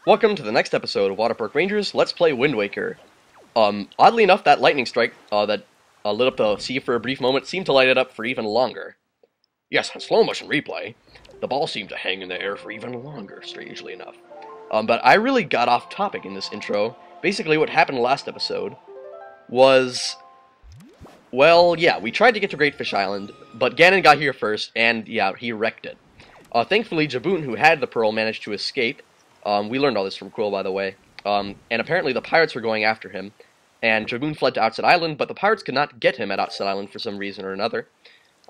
Welcome to the next episode of WaterparkRangers Let's Play Wind Waker. Oddly enough, that lightning strike that lit up the sea for a brief moment seemed to light it up for even longer. Yes, on slow motion replay, the ball seemed to hang in the air for even longer, strangely enough. But I really got off topic in this intro. Basically, what happened last episode was... well, yeah, we tried to get to Greatfish Island, but Ganon got here first, and yeah, he wrecked it. Thankfully, Jaboon, who had the pearl, managed to escape. We learned all this from Quill, by the way. And apparently the pirates were going after him, and Jaboon fled to Outset Island, but the pirates could not get him at Outset Island for some reason or another.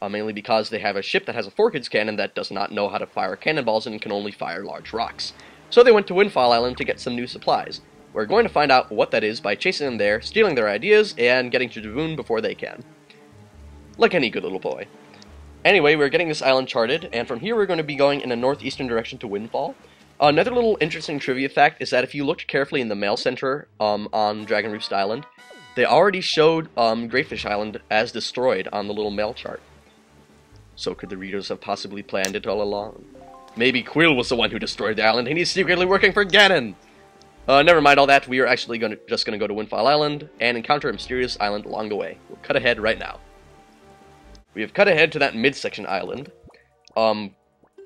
Mainly because they have a ship that has a 4-kids cannon that does not know how to fire cannonballs and can only fire large rocks. So they went to Windfall Island to get some new supplies. We're going to find out what that is by chasing them there, stealing their ideas, and getting to Jaboon before they can. Like any good little boy. Anyway, we're getting this island charted, and from here we're going to be going in a northeastern direction to Windfall. Another little interesting trivia fact is that if you looked carefully in the mail center on Dragon Roost Island, they already showed Greatfish Island as destroyed on the little mail chart. So could the readers have possibly planned it all along? Maybe Quill was the one who destroyed the island and he's secretly working for Ganon! Never mind all that, we are actually just going to go to Windfall Island and encounter a mysterious island along the way. We'll cut ahead right now. We have cut ahead to that midsection island,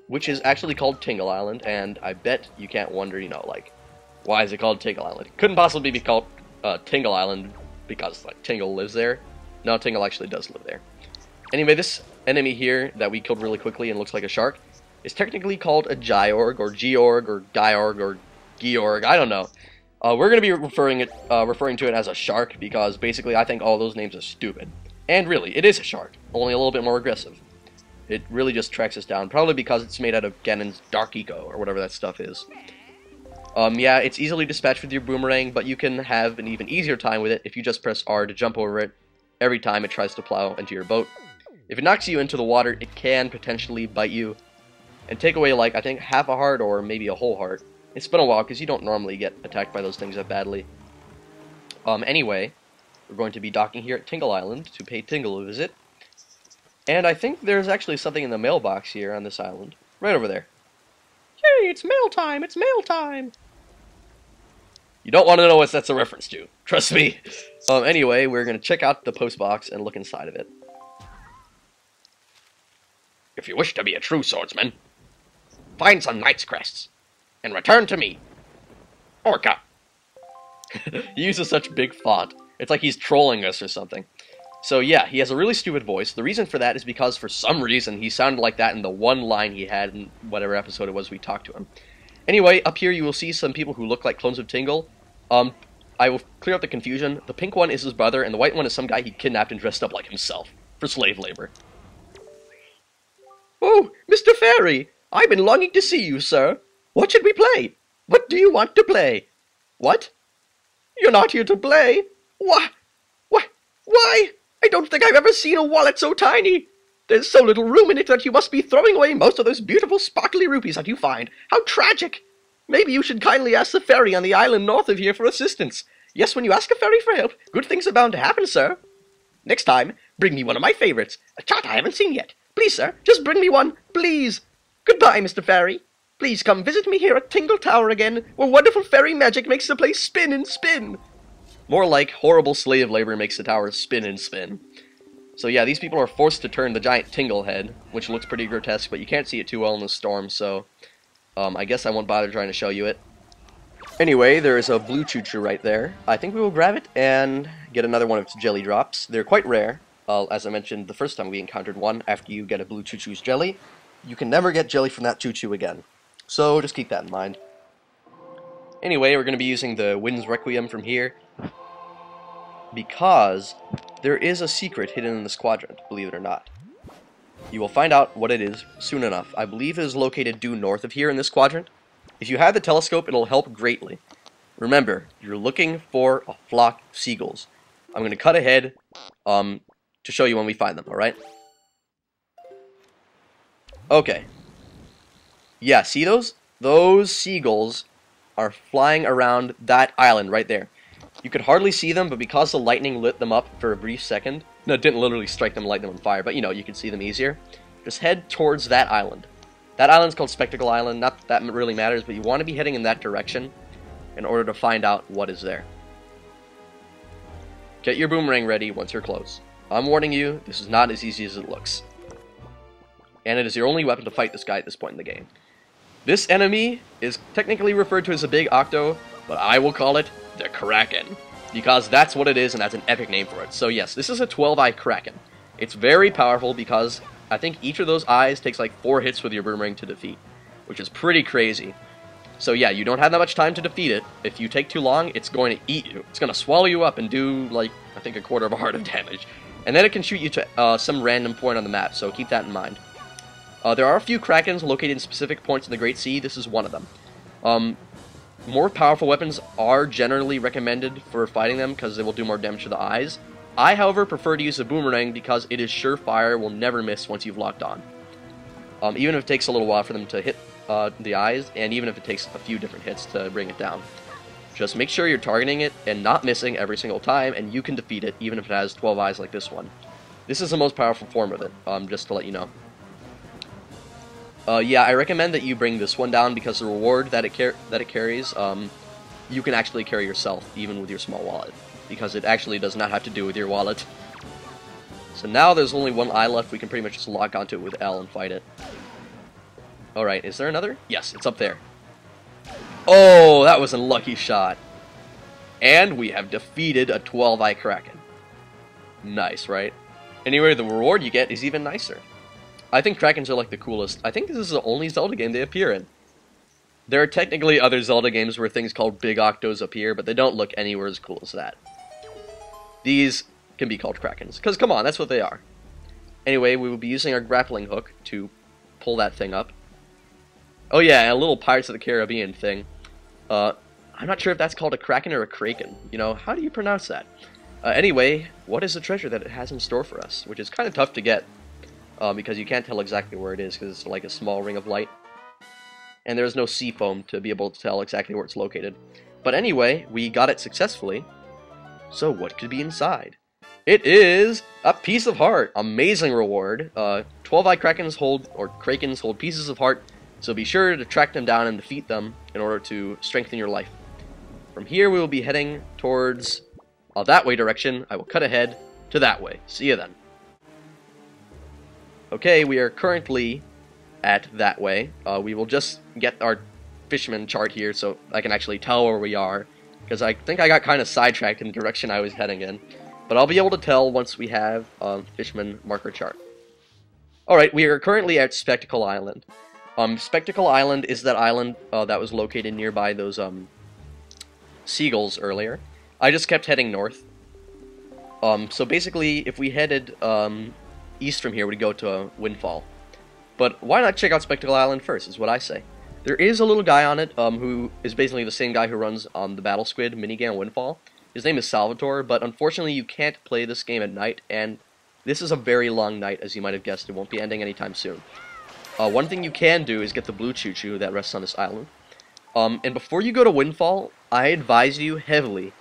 which is actually called Tingle Island, and I bet you can't wonder, you know, like, why is it called Tingle Island? It couldn't possibly be called Tingle Island because, like, Tingle lives there. No, Tingle actually does live there. Anyway, this enemy here that we killed really quickly and looks like a shark is technically called a Giorg, or Georg, or Diorg, or Georg, I don't know. We're going to be referring to it as a shark because basically I think all those names are stupid. And really, it is a shark, only a little bit more aggressive. It really just tracks us down, probably because it's made out of Ganon's Dark Eco, or whatever that stuff is. Yeah, it's easily dispatched with your boomerang, but you can have an even easier time with it if you just press R to jump over it every time it tries to plow into your boat. If it knocks you into the water, it can potentially bite you, and take away, like, I think half a heart, or maybe a whole heart. It's been a while, because you don't normally get attacked by those things that badly. Anyway, we're going to be docking here at Tingle Island to pay Tingle a visit. And I think there's actually something in the mailbox here on this island. Right over there. Hey, it's mail time! It's mail time! You don't want to know what that's a reference to. Trust me. Anyway, we're going to check out the post box and look inside of it. If you wish to be a true swordsman, find some knight's crests, and return to me. Orca. He uses such big font. It's like he's trolling us or something. So yeah, he has a really stupid voice. The reason for that is because for some reason he sounded like that in the one line he had in whatever episode it was we talked to him. Anyway, up here you will see some people who look like clones of Tingle. I will clear up the confusion. The pink one is his brother, and the white one is some guy he kidnapped and dressed up like himself for slave labor. Oh, Mr. Fairy! I've been longing to see you, sir. What should we play? What do you want to play? What? You're not here to play? Why? I don't think I've ever seen a wallet so tiny. There's so little room in it that you must be throwing away most of those beautiful sparkly rupees that you find. How tragic! Maybe you should kindly ask the fairy on the island north of here for assistance. Yes, when you ask a fairy for help, good things are bound to happen, sir. Next time, bring me one of my favorites, a chart I haven't seen yet. Please, sir, just bring me one, please. Goodbye, Mr. Fairy. Please come visit me here at Tingle Tower again, where wonderful fairy magic makes the place spin and spin. More like horrible slave labor makes the tower spin and spin. So yeah, these people are forced to turn the giant Tingle head, which looks pretty grotesque, but you can't see it too well in the storm, so I guess I won't bother trying to show you it. Anyway, there is a blue choo-choo right there. I think we will grab it and get another one of its jelly drops. They're quite rare. As I mentioned the first time we encountered one, after you get a blue choo-choo's jelly, you can never get jelly from that choo-choo again. So just keep that in mind. Anyway, we're going to be using the Wind's Requiem from here, because there is a secret hidden in this quadrant, believe it or not. You will find out what it is soon enough. I believe it is located due north of here in this quadrant. If you have the telescope, it'll help greatly. Remember, you're looking for a flock of seagulls. I'm going to cut ahead to show you when we find them, alright? Okay. Yeah, see those? Those seagulls are flying around that island right there. You could hardly see them, but because the lightning lit them up for a brief second, no, it didn't literally strike them and light them on fire, but you know, you could see them easier. Just head towards that island. That island's called Spectacle Island, not that really matters, but you want to be heading in that direction, in order to find out what is there. Get your boomerang ready once you're close. I'm warning you, this is not as easy as it looks. And it is your only weapon to fight this guy at this point in the game. This enemy is technically referred to as a big octo, but I will call it the Kraken, because that's what it is and that's an epic name for it. So yes, this is a 12-eye Kraken. It's very powerful because I think each of those eyes takes like 4 hits with your boomerang to defeat, which is pretty crazy. So yeah, you don't have that much time to defeat it. If you take too long, it's going to eat you. It's going to swallow you up and do, like, I think a quarter of a heart of damage. And then it can shoot you to some random point on the map, so keep that in mind. There are a few Krakens located in specific points in the Great Sea. This is one of them. More powerful weapons are generally recommended for fighting them because they will do more damage to the eyes. I, however, prefer to use a boomerang because it is surefire, will never miss once you've locked on. Even if it takes a little while for them to hit the eyes, and even if it takes a few different hits to bring it down. Just make sure you're targeting it and not missing every single time, and you can defeat it even if it has 12 eyes like this one. This is the most powerful form of it, just to let you know. Yeah, I recommend that you bring this one down because the reward that it carries, you can actually carry yourself, even with your small wallet, because it actually does not have to do with your wallet. So now there's only one eye left, we can pretty much just lock onto it with L and fight it. Alright, is there another? Yes, it's up there. Oh, that was a lucky shot. And we have defeated a 12-eye Kraken. Nice, right? Anyway, the reward you get is even nicer. I think Krakens are like the coolest. I think this is the only Zelda game they appear in. There are technically other Zelda games where things called Big Octos appear, but they don't look anywhere as cool as that. These can be called Krakens, because come on, that's what they are. Anyway, we will be using our grappling hook to pull that thing up. Oh yeah, and a little Pirates of the Caribbean thing. I'm not sure if that's called a Kraken or a Kraken. You know, how do you pronounce that? Anyway, what is the treasure that it has in store for us? Which is kind of tough to get. Because you can't tell exactly where it is, because it's like a small ring of light. And there's no sea foam to be able to tell exactly where it's located. But anyway, we got it successfully. So what could be inside? It is a piece of heart. Amazing reward. 12-eye Krakens hold pieces of heart, so be sure to track them down and defeat them in order to strengthen your life. From here, we will be heading towards that way direction. I will cut ahead to that way. See you then. Okay, we are currently at that way. We will just get our fisherman chart here so I can actually tell where we are, because I think I got kind of sidetracked in the direction I was heading in. But I'll be able to tell once we have fisherman marker chart. Alright, we are currently at Spectacle Island. Spectacle Island is that island that was located nearby those seagulls earlier. I just kept heading north. So basically, if we headed east from here, we'd go to Windfall. But why not check out Spectacle Island first, is what I say. There is a little guy on it who is basically the same guy who runs the Battle Squid minigame Windfall. His name is Salvatore, but unfortunately you can't play this game at night, and this is a very long night, as you might have guessed. It won't be ending anytime soon. One thing you can do is get the blue choo-choo that rests on this island. And before you go to Windfall, I advise you heavily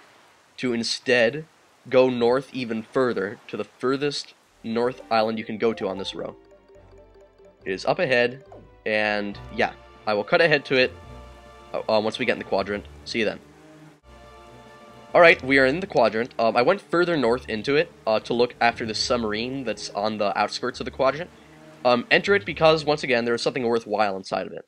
to instead go north even further to the furthest north island you can go to on this row. It is up ahead, and yeah, I will cut ahead to it once we get in the quadrant. See you then. Alright, we are in the quadrant. I went further north into it to look after the submarine that's on the outskirts of the quadrant. Enter it because, once again, there is something worthwhile inside of it.